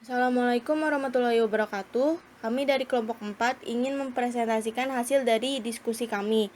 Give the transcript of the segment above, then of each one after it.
Assalamualaikum warahmatullahi wabarakatuh. Kami dari kelompok 4 ingin mempresentasikan hasil dari diskusi kami.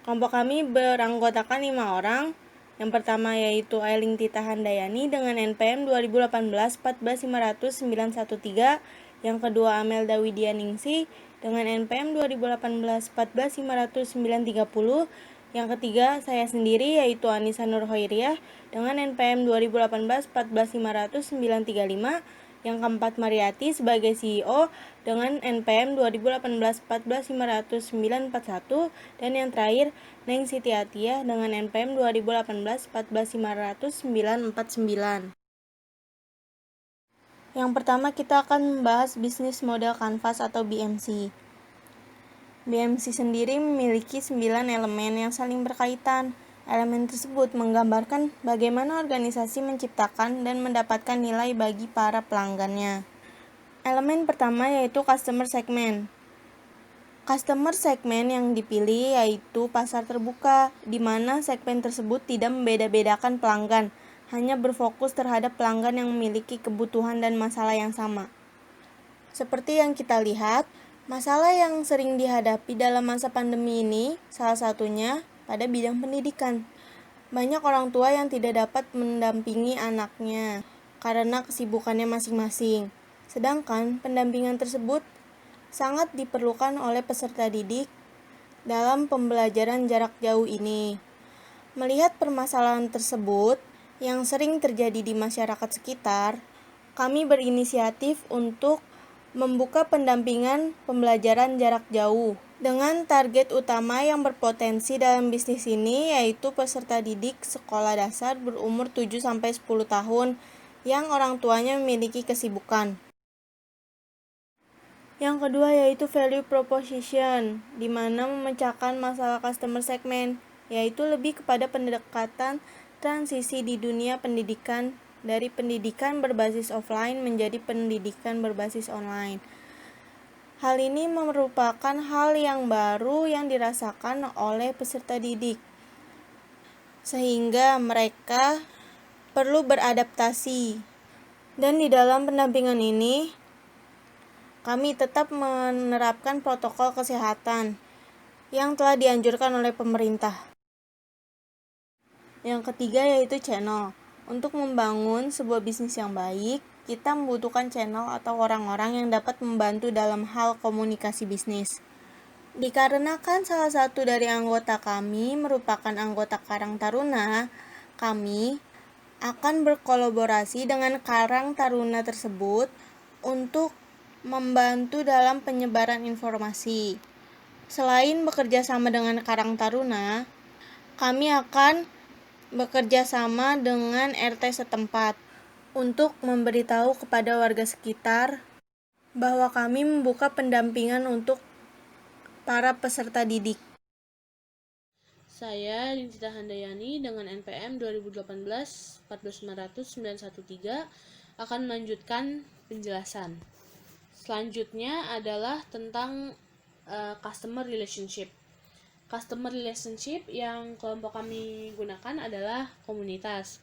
Kelompok kami beranggotakan 5 orang. Yang pertama yaitu Ailing Tita Handayani dengan NPM 2018 14500 Yang kedua Amelda Widyaningsi dengan NPM 2018 14500 Yang ketiga saya sendiri yaitu Anissa Nurhoiriah dengan NPM 2018 14500 Yang keempat Mariati sebagai CEO dengan NPM 2018 14500 dan yang terakhir Neng Siti Atiyah dengan NPM 2018 14500 Yang pertama kita akan membahas bisnis model kanvas atau BMC. BMC sendiri memiliki 9 elemen yang saling berkaitan. Elemen tersebut menggambarkan bagaimana organisasi menciptakan dan mendapatkan nilai bagi para pelanggannya. Elemen pertama yaitu customer segment. Customer segment yang dipilih yaitu pasar terbuka, di mana segmen tersebut tidak membeda-bedakan pelanggan, hanya berfokus terhadap pelanggan yang memiliki kebutuhan dan masalah yang sama. Seperti yang kita lihat, masalah yang sering dihadapi dalam masa pandemi ini salah satunya pada bidang pendidikan. Banyak orang tua yang tidak dapat mendampingi anaknya karena kesibukannya masing-masing. Sedangkan pendampingan tersebut sangat diperlukan oleh peserta didik dalam pembelajaran jarak jauh ini. Melihat permasalahan tersebut yang sering terjadi di masyarakat sekitar, kami berinisiatif untuk membuka pendampingan pembelajaran jarak jauh dengan target utama yang berpotensi dalam bisnis ini yaitu peserta didik sekolah dasar berumur 7-10 tahun yang orang tuanya memiliki kesibukan. Yang kedua yaitu value proposition, di mana memecahkan masalah customer segment, yaitu lebih kepada pendekatan transisi di dunia pendidikan dari pendidikan berbasis offline menjadi pendidikan berbasis online. Hal ini merupakan hal yang baru yang dirasakan oleh peserta didik, sehingga mereka perlu beradaptasi. Dan di dalam pendampingan ini, kami tetap menerapkan protokol kesehatan yang telah dianjurkan oleh pemerintah. Yang ketiga yaitu channel. Untuk membangun sebuah bisnis yang baik, kita membutuhkan channel atau orang-orang yang dapat membantu dalam hal komunikasi bisnis. Dikarenakan salah satu dari anggota kami merupakan anggota Karang Taruna, kami akan berkolaborasi dengan Karang Taruna tersebut untuk membantu dalam penyebaran informasi. Selain bekerja sama dengan Karang Taruna, kami akan bekerja sama dengan RT setempat untuk memberitahu kepada warga sekitar bahwa kami membuka pendampingan untuk para peserta didik. Saya Lintita Handayani dengan NPM 2018 14500 akan melanjutkan penjelasan. Selanjutnya adalah tentang customer relationship. Customer relationship yang kelompok kami gunakan adalah komunitas.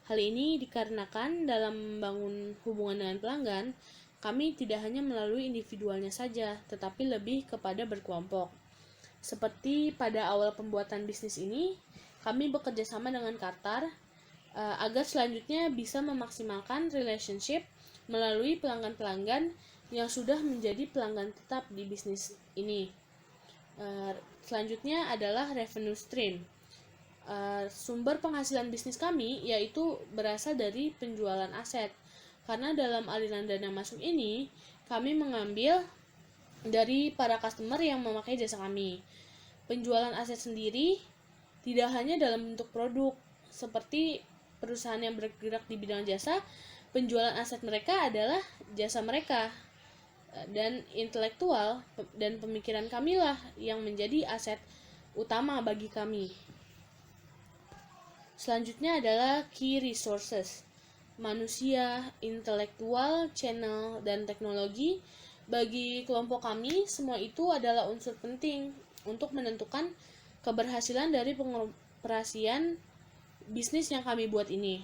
Hal ini dikarenakan dalam membangun hubungan dengan pelanggan, kami tidak hanya melalui individualnya saja, tetapi lebih kepada berkelompok. Seperti pada awal pembuatan bisnis ini, kami bekerja sama dengan Qatar agar selanjutnya bisa memaksimalkan relationship melalui pelanggan-pelanggan yang sudah menjadi pelanggan tetap di bisnis ini. Selanjutnya adalah revenue stream. Sumber penghasilan bisnis kami yaitu berasal dari penjualan aset. Karena dalam aliran dana masuk ini, kami mengambil dari para customer yang memakai jasa kami. Penjualan aset sendiri tidak hanya dalam bentuk produk, seperti perusahaan yang bergerak di bidang jasa, penjualan aset mereka adalah jasa mereka. Dan intelektual dan pemikiran kamilah yang menjadi aset utama bagi kami. Selanjutnya adalah key resources. Manusia, intelektual, channel, dan teknologi. Bagi kelompok kami, semua itu adalah unsur penting untuk menentukan keberhasilan dari pengoperasian bisnis yang kami buat ini.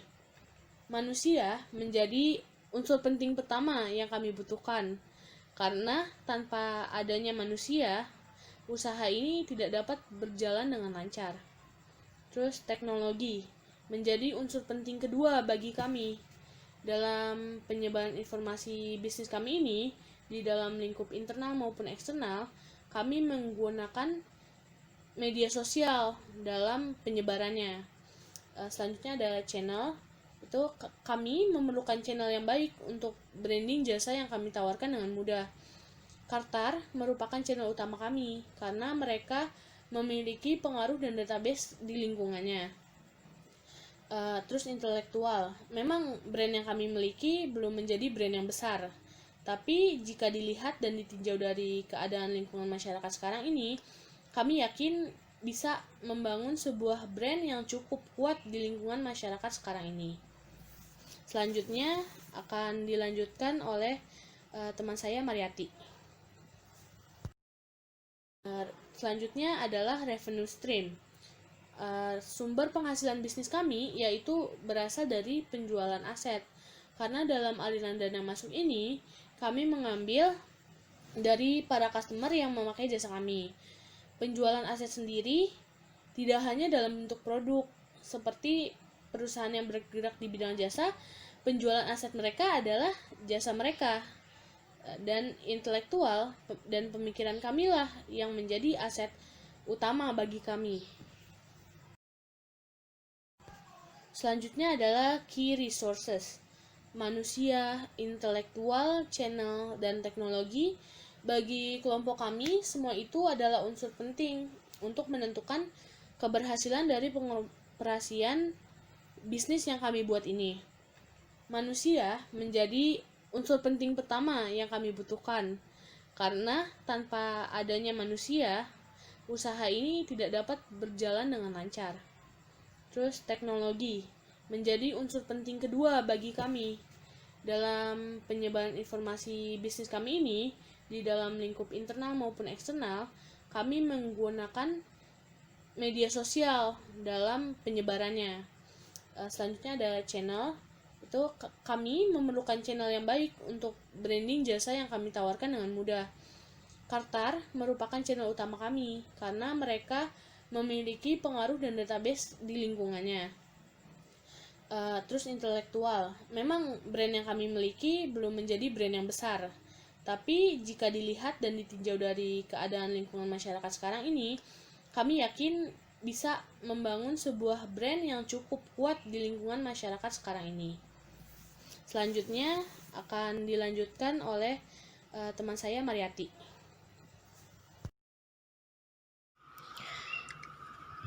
Manusia menjadi unsur penting pertama yang kami butuhkan, karena tanpa adanya manusia, usaha ini tidak dapat berjalan dengan lancar. Terus teknologi menjadi unsur penting kedua bagi kami. Dalam penyebaran informasi bisnis kami ini, di dalam lingkup internal maupun eksternal, kami menggunakan media sosial dalam penyebarannya. Selanjutnya ada channel. Itu kami memerlukan channel yang baik untuk branding jasa yang kami tawarkan dengan mudah. Kartar merupakan channel utama kami karena mereka memiliki pengaruh dan database di lingkungannya. Terus intelektual, memang brand yang kami miliki belum menjadi brand yang besar, tapi jika dilihat dan ditinjau dari keadaan lingkungan masyarakat sekarang ini, kami yakin bisa membangun sebuah brand yang cukup kuat di lingkungan masyarakat sekarang ini. Selanjutnya akan dilanjutkan oleh teman saya Mariati. Selanjutnya adalah revenue stream. Sumber penghasilan bisnis kami yaitu berasal dari penjualan aset. Karena dalam aliran dana masuk ini, kami mengambil dari para customer yang memakai jasa kami. Penjualan aset sendiri tidak hanya dalam bentuk produk, seperti perusahaan yang bergerak di bidang jasa, penjualan aset mereka adalah jasa mereka. Dan intelektual dan pemikiran kamilah yang menjadi aset utama bagi kami. Selanjutnya adalah key resources. Manusia, intelektual, channel, dan teknologi. Bagi kelompok kami, semua itu adalah unsur penting untuk menentukan keberhasilan dari pengoperasian bisnis yang kami buat ini. Manusia menjadi unsur penting pertama yang kami butuhkan, karena tanpa adanya manusia, usaha ini tidak dapat berjalan dengan lancar. Terus teknologi menjadi unsur penting kedua bagi kami. Dalam penyebaran informasi bisnis kami ini, di dalam lingkup internal maupun eksternal, kami menggunakan media sosial dalam penyebarannya. Selanjutnya ada channel. Itu kami memerlukan channel yang baik untuk branding jasa yang kami tawarkan dengan mudah. Kartar merupakan channel utama kami karena mereka memiliki pengaruh dan database di lingkungannya. Terus intelektual, memang brand yang kami miliki belum menjadi brand yang besar, tapi jika dilihat dan ditinjau dari keadaan lingkungan masyarakat sekarang ini, kami yakin bisa membangun sebuah brand yang cukup kuat di lingkungan masyarakat sekarang ini. Selanjutnya akan dilanjutkan oleh teman saya Mariati.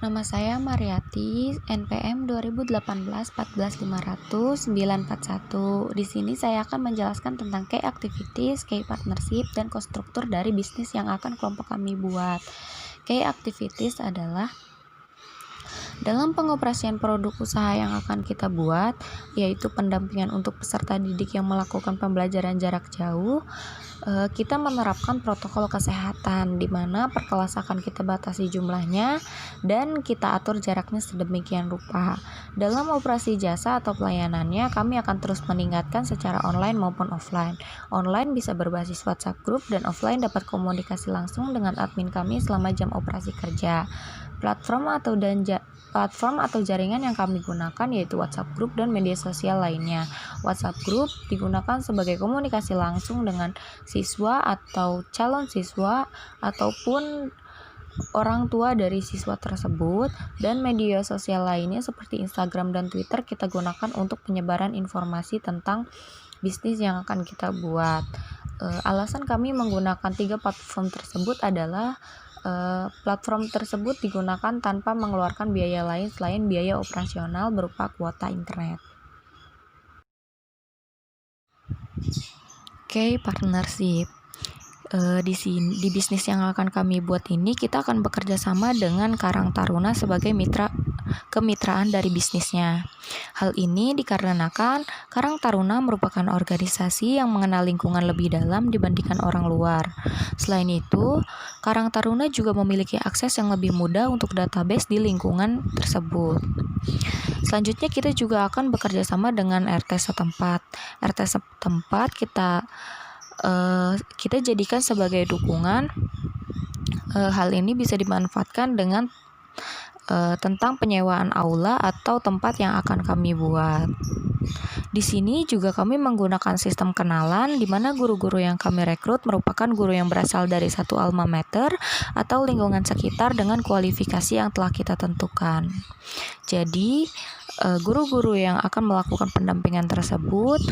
Nama saya Mariati, NPM 2018-14500-941. Di sini saya akan menjelaskan tentang key activities, key partnership, dan konstruktur dari bisnis yang akan kelompok kami buat. Key activities adalah dalam pengoperasian produk usaha yang akan kita buat, yaitu pendampingan untuk peserta didik yang melakukan pembelajaran jarak jauh. Kita menerapkan protokol kesehatan di mana per kelas akan kita batasi jumlahnya dan kita atur jaraknya sedemikian rupa. Dalam operasi jasa atau pelayanannya, kami akan terus meningkatkan secara online maupun offline. Online bisa berbasis WhatsApp group dan offline dapat komunikasi langsung dengan admin kami selama jam operasi kerja. Platform atau jaringan yang kami gunakan yaitu WhatsApp group dan media sosial lainnya. WhatsApp group digunakan sebagai komunikasi langsung dengan siswa atau calon siswa ataupun orang tua dari siswa tersebut, dan media sosial lainnya seperti Instagram dan Twitter kita gunakan untuk penyebaran informasi tentang bisnis yang akan kita buat. Alasan kami menggunakan 3 platform tersebut adalah platform tersebut digunakan tanpa mengeluarkan biaya lain selain biaya operasional berupa kuota internet. Oke, partnership. Di bisnis yang akan kami buat ini, kita akan bekerja sama dengan Karang Taruna sebagai kemitraan dari bisnisnya. Hal ini dikarenakan Karang Taruna merupakan organisasi yang mengenal lingkungan lebih dalam dibandingkan orang luar. Selain itu, Karang Taruna juga memiliki akses yang lebih mudah untuk database di lingkungan tersebut. Selanjutnya kita juga akan bekerja sama dengan RT setempat. RT setempat kita jadikan sebagai dukungan. Hal ini bisa dimanfaatkan dengan tentang penyewaan aula atau tempat yang akan kami buat. Di sini juga kami menggunakan sistem kenalan, di mana guru-guru yang kami rekrut merupakan guru yang berasal dari satu alma mater atau lingkungan sekitar dengan kualifikasi yang telah kita tentukan. Jadi, guru-guru yang akan melakukan pendampingan tersebut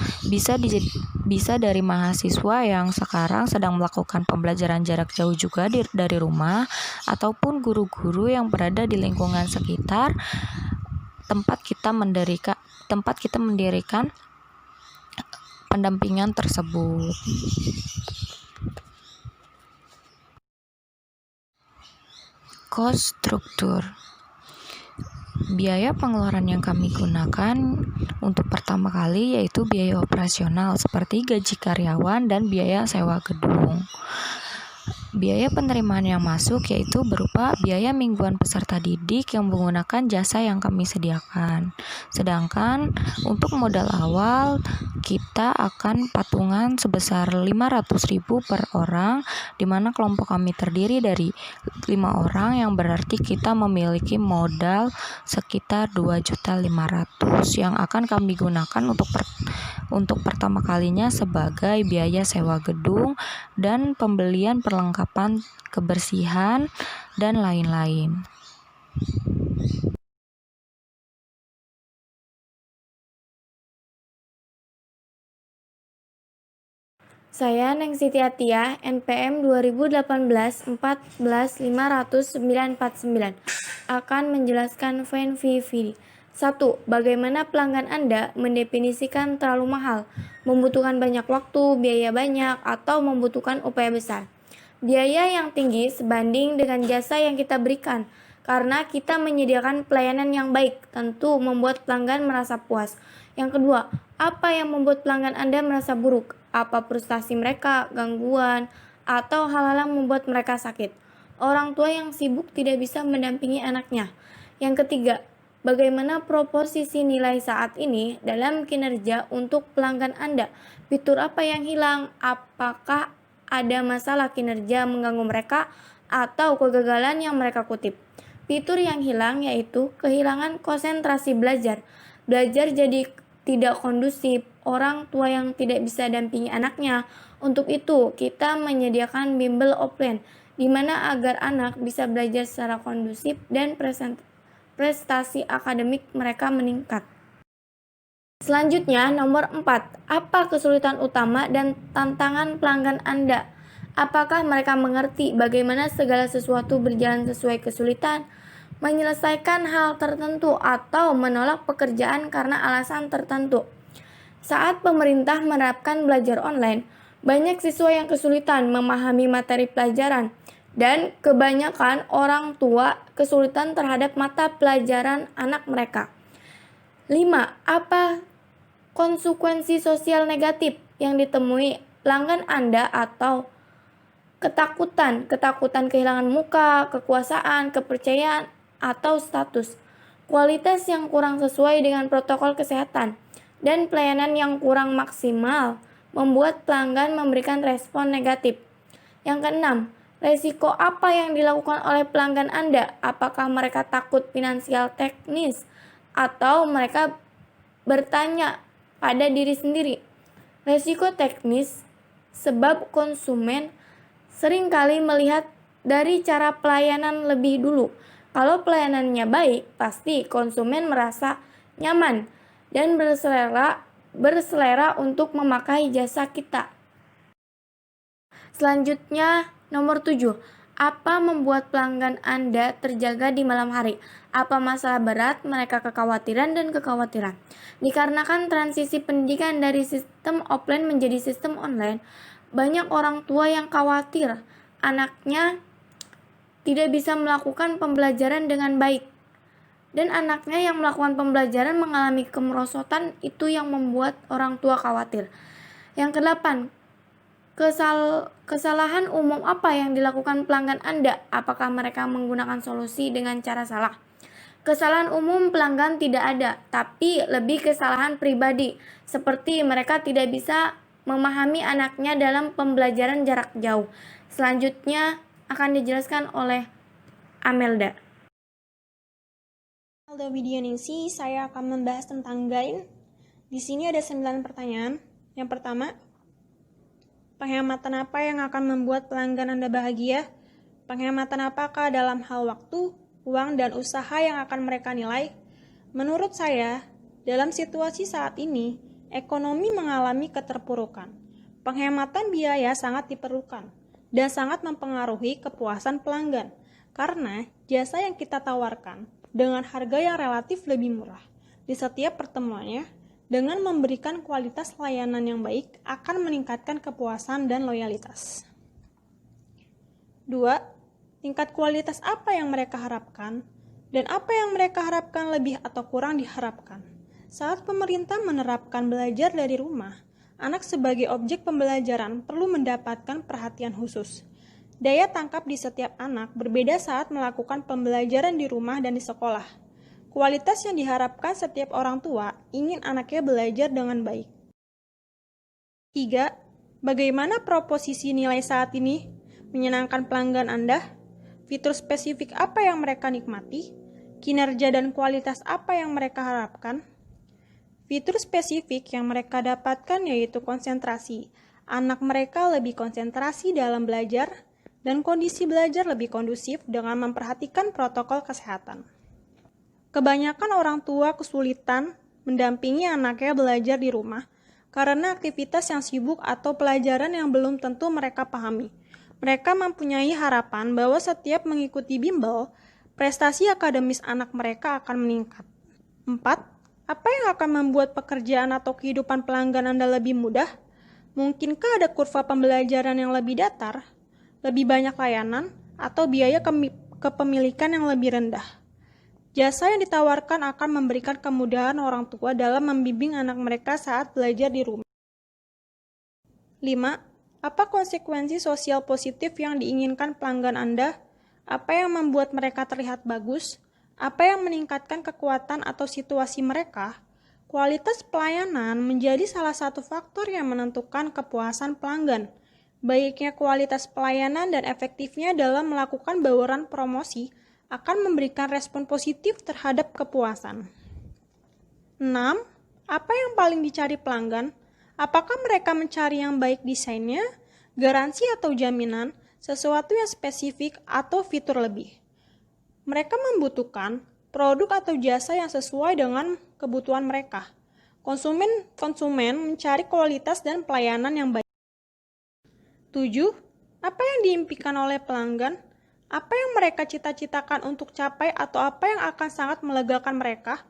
bisa dari mahasiswa yang sekarang sedang melakukan pembelajaran jarak jauh juga dari rumah, ataupun guru-guru yang berada di lingkungan sekitar tempat kita mendirikan pendampingan tersebut. Cost struktur. Biaya pengeluaran yang kami gunakan untuk pertama kali yaitu biaya operasional seperti gaji karyawan dan biaya sewa gedung. Biaya penerimaan yang masuk yaitu berupa biaya mingguan peserta didik yang menggunakan jasa yang kami sediakan. Sedangkan untuk modal awal kita akan patungan sebesar 500.000 per orang, di mana kelompok kami terdiri dari 5 orang, yang berarti kita memiliki modal sekitar 2.500.000 yang akan kami gunakan untuk pertama kalinya sebagai biaya sewa gedung dan pembelian perlengkapan kebersihan dan lain-lain. Saya Neng Siti Atiyah, NPM 2018-14-549 akan menjelaskan VNVV. 1. Bagaimana pelanggan Anda mendefinisikan terlalu mahal, membutuhkan banyak waktu, biaya banyak, atau membutuhkan upaya besar. Biaya yang tinggi sebanding dengan jasa yang kita berikan, karena kita menyediakan pelayanan yang baik, tentu membuat pelanggan merasa puas. Yang kedua, apa yang membuat pelanggan Anda merasa buruk? Apa frustasi mereka, gangguan, atau hal-hal yang membuat mereka sakit? Orang tua yang sibuk tidak bisa mendampingi anaknya. Yang ketiga, bagaimana proposisi nilai saat ini dalam kinerja untuk pelanggan Anda? Fitur apa yang hilang? Apakah ada masalah kinerja mengganggu mereka atau kegagalan yang mereka kutip? Fitur yang hilang yaitu kehilangan konsentrasi belajar. Belajar jadi tidak kondusif, orang tua yang tidak bisa dampingi anaknya. Untuk itu, kita menyediakan bimbel offline, di mana agar anak bisa belajar secara kondusif dan prestasi akademik mereka meningkat. Selanjutnya, nomor 4. Apa kesulitan utama dan tantangan pelanggan Anda? Apakah mereka mengerti bagaimana segala sesuatu berjalan sesuai kesulitan, menyelesaikan hal tertentu, atau menolak pekerjaan karena alasan tertentu? Saat pemerintah menerapkan belajar online, banyak siswa yang kesulitan memahami materi pelajaran, dan kebanyakan orang tua kesulitan terhadap mata pelajaran anak mereka. 5. Apa konsekuensi sosial negatif yang ditemui pelanggan Anda atau ketakutan kehilangan muka, kekuasaan, kepercayaan, atau status, kualitas yang kurang sesuai dengan protokol kesehatan, dan pelayanan yang kurang maksimal membuat pelanggan memberikan respon negatif. Yang keenam, resiko apa yang dilakukan oleh pelanggan Anda? Apakah mereka takut finansial teknis atau mereka bertanya pada diri sendiri? Resiko teknis sebab konsumen seringkali melihat dari cara pelayanan lebih dulu. Kalau pelayanannya baik, pasti konsumen merasa nyaman dan berselera untuk memakai jasa kita. Selanjutnya, nomor 7. Apa membuat pelanggan Anda terjaga di malam hari? Apa masalah berat mereka kekhawatiran? Dikarenakan transisi pendidikan dari sistem offline menjadi sistem online, banyak orang tua yang khawatir anaknya tidak bisa melakukan pembelajaran dengan baik, dan anaknya yang melakukan pembelajaran mengalami kemerosotan. Itu yang membuat orang tua khawatir. Yang kedelapan, kesalahan umum apa yang dilakukan pelanggan Anda? Apakah mereka menggunakan solusi dengan cara salah? Kesalahan umum pelanggan tidak ada, tapi lebih kesalahan pribadi, seperti mereka tidak bisa memahami anaknya dalam pembelajaran jarak jauh. Selanjutnya akan dijelaskan oleh Amelda. Pada video ini saya akan membahas tentang gain. Di sini ada 9 pertanyaan. Yang pertama, penghematan apa yang akan membuat pelanggan Anda bahagia? Penghematan apakah dalam hal waktu, uang, dan usaha yang akan mereka nilai? Menurut saya, dalam situasi saat ini, ekonomi mengalami keterpurukan. Penghematan biaya sangat diperlukan dan sangat mempengaruhi kepuasan pelanggan karena jasa yang kita tawarkan dengan harga yang relatif lebih murah di setiap pertemuannya dengan memberikan kualitas layanan yang baik akan meningkatkan kepuasan dan loyalitas. 2. Tingkat kualitas apa yang mereka harapkan, dan apa yang mereka harapkan lebih atau kurang diharapkan. Saat pemerintah menerapkan belajar dari rumah, anak sebagai objek pembelajaran perlu mendapatkan perhatian khusus. Daya tangkap di setiap anak berbeda saat melakukan pembelajaran di rumah dan di sekolah. Kualitas yang diharapkan setiap orang tua ingin anaknya belajar dengan baik. 3. Bagaimana proposisi nilai saat ini menyenangkan pelanggan Anda? Fitur spesifik apa yang mereka nikmati? Kinerja dan kualitas apa yang mereka harapkan? Fitur spesifik yang mereka dapatkan yaitu konsentrasi. Anak mereka lebih konsentrasi dalam belajar, dan kondisi belajar lebih kondusif dengan memperhatikan protokol kesehatan. Kebanyakan orang tua kesulitan mendampingi anaknya belajar di rumah karena aktivitas yang sibuk atau pelajaran yang belum tentu mereka pahami. Mereka mempunyai harapan bahwa setiap mengikuti bimbel, prestasi akademis anak mereka akan meningkat. 4. Apa yang akan membuat pekerjaan atau kehidupan pelanggan Anda lebih mudah? Mungkinkah ada kurva pembelajaran yang lebih datar, lebih banyak layanan, atau biaya kepemilikan yang lebih rendah? Jasa yang ditawarkan akan memberikan kemudahan orang tua dalam membimbing anak mereka saat belajar di rumah. 5. Apa konsekuensi sosial positif yang diinginkan pelanggan Anda? Apa yang membuat mereka terlihat bagus? Apa yang meningkatkan kekuatan atau situasi mereka? Kualitas pelayanan menjadi salah satu faktor yang menentukan kepuasan pelanggan. Baiknya kualitas pelayanan dan efektifnya dalam melakukan bauran promosi akan memberikan respon positif terhadap kepuasan. 6. Apa yang paling dicari pelanggan? Apakah mereka mencari yang baik desainnya, garansi atau jaminan, sesuatu yang spesifik atau fitur lebih? Mereka membutuhkan produk atau jasa yang sesuai dengan kebutuhan mereka. Konsumen mencari kualitas dan pelayanan yang baik. 7. Apa yang diimpikan oleh pelanggan? Apa yang mereka cita-citakan untuk capai atau apa yang akan sangat melegakan mereka?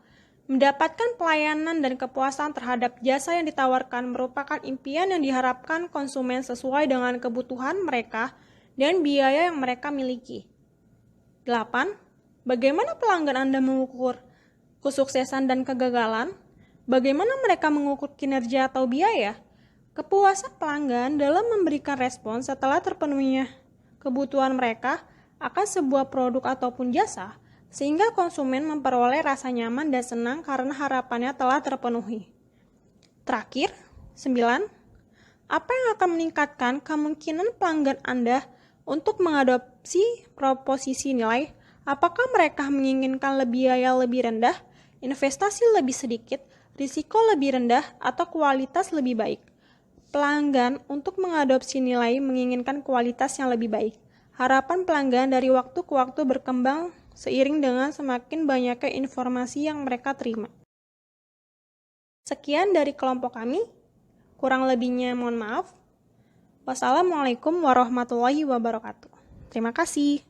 Mendapatkan pelayanan dan kepuasan terhadap jasa yang ditawarkan merupakan impian yang diharapkan konsumen sesuai dengan kebutuhan mereka dan biaya yang mereka miliki. 8. Bagaimana pelanggan Anda mengukur kesuksesan dan kegagalan? Bagaimana mereka mengukur kinerja atau biaya? Kepuasan pelanggan dalam memberikan respon setelah terpenuhinya kebutuhan mereka akan sebuah produk ataupun jasa, sehingga konsumen memperoleh rasa nyaman dan senang karena harapannya telah terpenuhi. Terakhir, 9. Apa yang akan meningkatkan kemungkinan pelanggan Anda untuk mengadopsi proposisi nilai? Apakah mereka menginginkan biaya lebih rendah, investasi lebih sedikit, risiko lebih rendah, atau kualitas lebih baik? Pelanggan untuk mengadopsi nilai menginginkan kualitas yang lebih baik. Harapan pelanggan dari waktu ke waktu berkembang seiring dengan semakin banyaknya informasi yang mereka terima. Sekian dari kelompok kami. Kurang lebihnya mohon maaf. Wassalamualaikum warahmatullahi wabarakatuh. Terima kasih.